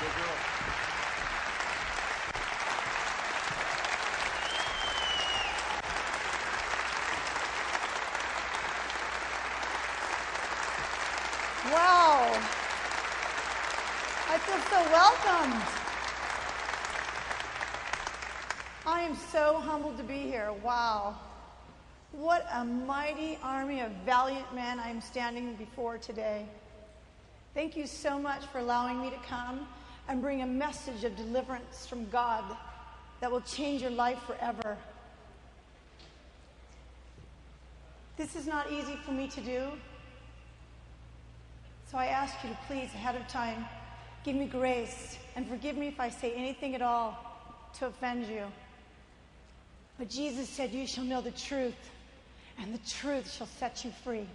Good girl. Wow. I feel so welcomed. I am so humbled to be here. Wow. What a mighty army of valiant men I am standing before today. Thank you so much for allowing me to come and bring a message of deliverance from God that will change your life forever. This is not easy for me to do. So I ask you to please, ahead of time, give me grace and forgive me if I say anything at all to offend you. But Jesus said, you shall know the truth, and the truth shall set you free.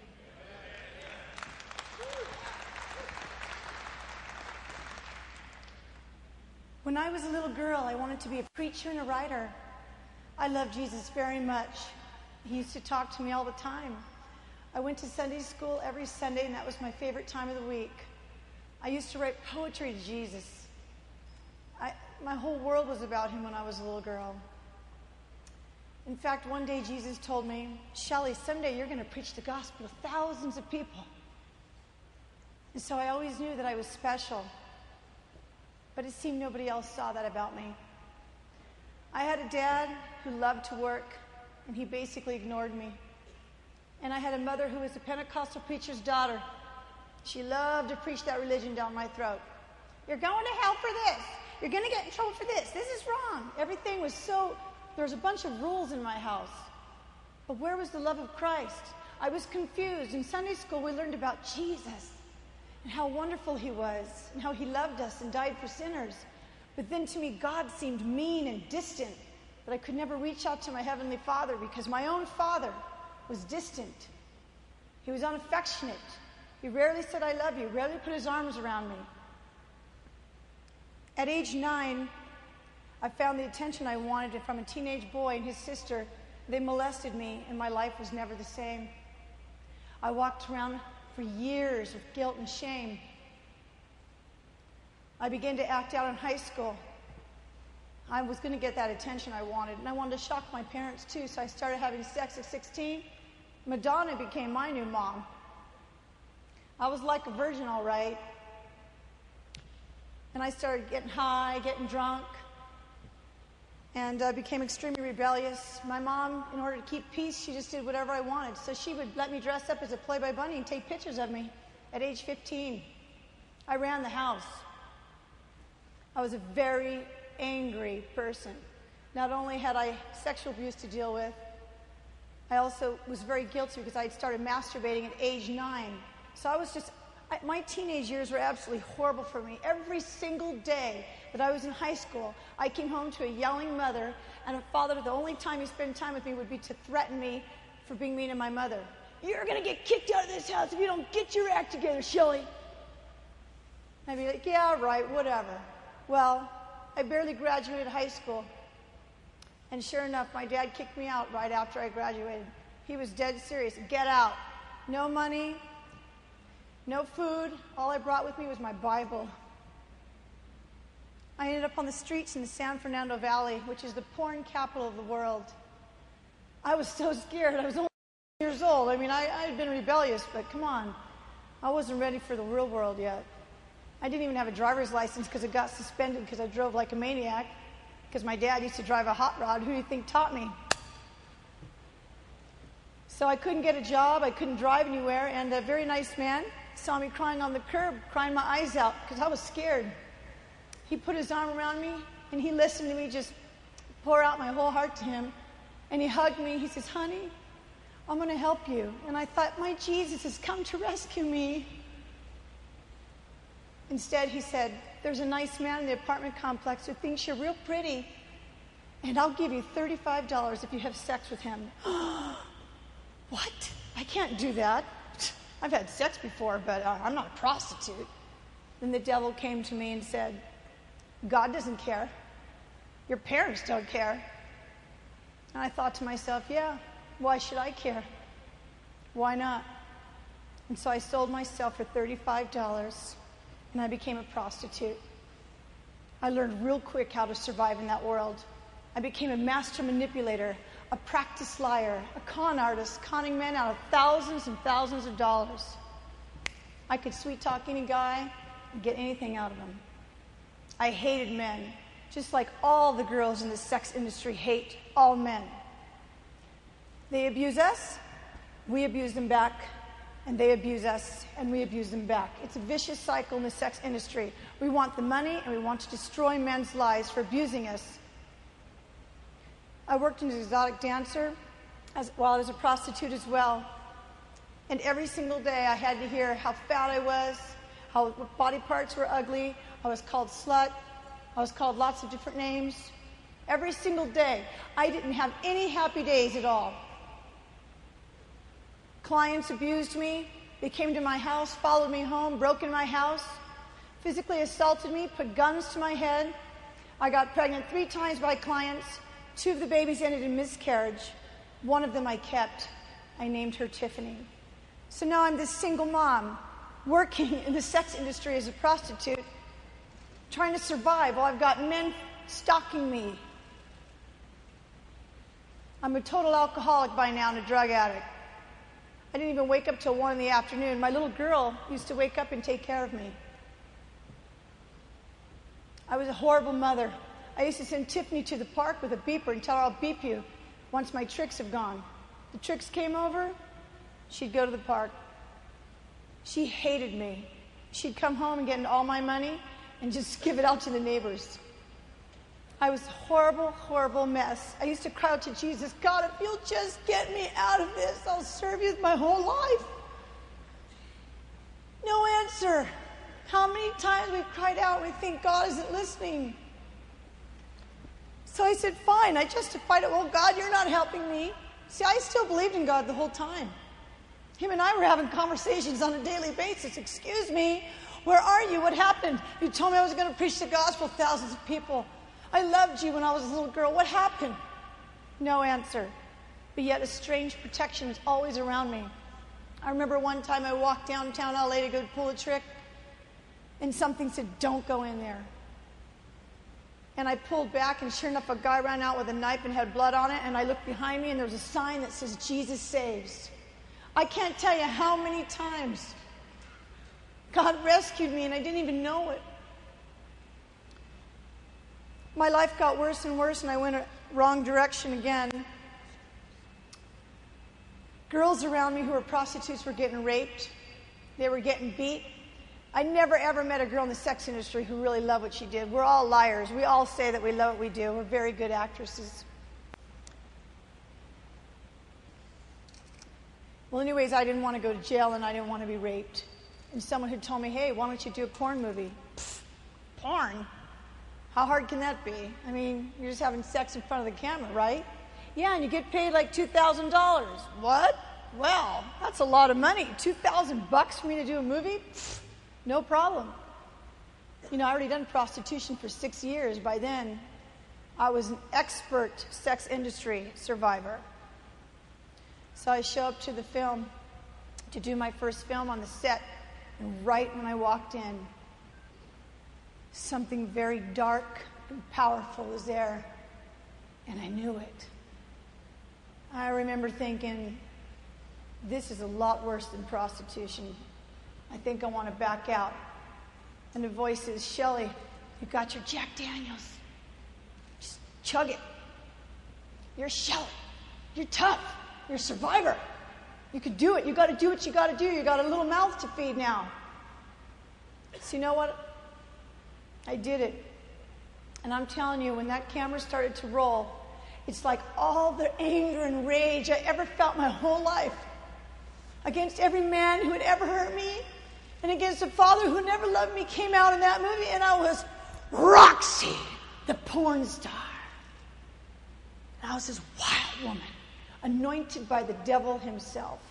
When I was a little girl, I wanted to be a preacher and a writer. I loved Jesus very much. He used to talk to me all the time. I went to Sunday school every Sunday, and that was my favorite time of the week. I used to write poetry to Jesus. My whole world was about him when I was a little girl. In fact, one day Jesus told me, Shelley, someday you're going to preach the gospel to thousands of people. And so I always knew that I was special. But it seemed nobody else saw that about me. I had a dad who loved to work, and he basically ignored me. And I had a mother who was a Pentecostal preacher's daughter. She loved to preach that religion down my throat. You're going to hell for this. You're going to get in trouble for this. This is wrong. Everything was so... There was a bunch of rules in my house. But where was the love of Christ? I was confused. In Sunday school, we learned about Jesus and how wonderful he was and how he loved us and died for sinners. But then to me, God seemed mean and distant, that I could never reach out to my Heavenly Father because my own father was distant. He was unaffectionate. He rarely said, I love you, rarely put his arms around me. At age 9, I found the attention I wanted from a teenage boy and his sister. They molested me, and my life was never the same. I walked around for years with guilt and shame. I began to act out in high school. I was going to get that attention I wanted, and I wanted to shock my parents too, so I started having sex at 16. Madonna became my new mom. I was like a virgin, all right. And I started getting high, getting drunk, and became extremely rebellious. My mom, in order to keep peace, she just did whatever I wanted. So she would let me dress up as a Playboy bunny and take pictures of me at age 15. I ran the house. I was a very angry person. Not only had I sexual abuse to deal with, I also was very guilty because I had started masturbating at age 9. So I was just, my teenage years were absolutely horrible for me. Every single day that I was in high school, I came home to a yelling mother and a father. The only time he spent time with me would be to threaten me for being mean to my mother. You're going to get kicked out of this house if you don't get your act together, Shelley. I'd be like, yeah, right, whatever. Well, I barely graduated high school. And sure enough, my dad kicked me out right after I graduated. He was dead serious. Get out. No money, no food. All I brought with me was my Bible. I ended up on the streets in the San Fernando Valley, which is the porn capital of the world. I was so scared. I was only years old. I mean, I had been rebellious, but come on. I wasn't ready for the real world yet. I didn't even have a driver's license because it got suspended because I drove like a maniac. Because my dad used to drive a hot rod. Who do you think taught me? So I couldn't get a job. I couldn't drive anywhere. And a very nice man saw me crying on the curb, crying my eyes out because I was scared. He put his arm around me, and he listened to me just pour out my whole heart to him. And he hugged me. He says, honey, I'm going to help you. And I thought, my Jesus has come to rescue me. Instead, he said, there's a nice man in the apartment complex who thinks you're real pretty, and I'll give you $35 if you have sex with him. What? I can't do that. I've had sex before, but I'm not a prostitute. Then the devil came to me and said, God doesn't care. Your parents don't care. And I thought to myself, yeah, why should I care? Why not? And so I sold myself for $35. And I became a prostitute. I learned real quick how to survive in that world. I became a master manipulator, a practiced liar, a con artist, conning men out of thousands and thousands of dollars. I could sweet talk any guy and get anything out of him. I hated men, just like all the girls in the sex industry hate all men. They abuse us, we abuse them back, and they abuse us, and we abuse them back. It's a vicious cycle in the sex industry. We want the money, and we want to destroy men's lives for abusing us. I worked as an exotic dancer, while I was a prostitute as well. And every single day I had to hear how fat I was, how body parts were ugly. I was called slut. I was called lots of different names. Every single day. I didn't have any happy days at all. Clients abused me. They came to my house, followed me home, broke in my house, physically assaulted me, put guns to my head. I got pregnant 3 times by clients. 2 of the babies ended in miscarriage. 1 of them I kept. I named her Tiffany. So now I'm this single mom working in the sex industry as a prostitute, trying to survive while I've got men stalking me. I'm a total alcoholic by now and a drug addict. I didn't even wake up till 1 in the afternoon. My little girl used to wake up and take care of me. I was a horrible mother. I used to send Tiffany to the park with a beeper and tell her, I'll beep you once my tricks have gone. The tricks came over, she'd go to the park. She hated me. She'd come home and get all my money and just give it out to the neighbors. I was a horrible, horrible mess. I used to cry out to Jesus, God, if you'll just get me out of this, I'll serve you my whole life. No answer. How many times we've cried out and we think God isn't listening? So I said, fine. I justified it. Well, God, you're not helping me. See, I still believed in God the whole time. Him and I were having conversations on a daily basis. Excuse me, where are you? What happened? You told me I was going to preach the gospel to thousands of people. I loved you when I was a little girl. What happened? No answer. But yet a strange protection is always around me. I remember one time I walked downtown LA to go pull a trick, and something said, don't go in there. And I pulled back, and sure enough, a guy ran out with a knife and had blood on it, and I looked behind me, and there was a sign that says, Jesus saves. I can't tell you how many times God rescued me, and I didn't even know it. My life got worse and worse, and I went a wrong direction again. Girls around me who were prostitutes were getting raped. They were getting beat. I never, ever met a girl in the sex industry who really loved what she did. We're all liars. We all say that we love what we do. We're very good actresses. Well, anyways, I didn't want to go to jail, and I didn't want to be raped. And someone had told me, hey, why don't you do a porn movie? Pfft, porn? How hard can that be? I mean, you're just having sex in front of the camera, right? Yeah, and you get paid like $2,000. What? Well, that's a lot of money. $2,000 for me to do a movie? Pfft, no problem. You know, I already done prostitution for 6 years. By then, I was an expert sex industry survivor. So I show up to the film to do my first film on the set, and right when I walked in, something very dark and powerful was there, and I knew it. I remember thinking, this is a lot worse than prostitution. I think I want to back out. And the voice says, Shelley, you got your Jack Daniels. Just chug it. You're Shelley. You're tough. You're a survivor. You can do it. You got to do what you got to do. You got a little mouth to feed now. So you know what? I did it. And I'm telling you, when that camera started to roll, it's like all the anger and rage I ever felt my whole life against every man who had ever hurt me and against a father who never loved me came out in that movie, and I was Roxy, the porn star. And I was this wild woman, anointed by the devil himself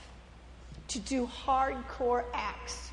to do hardcore acts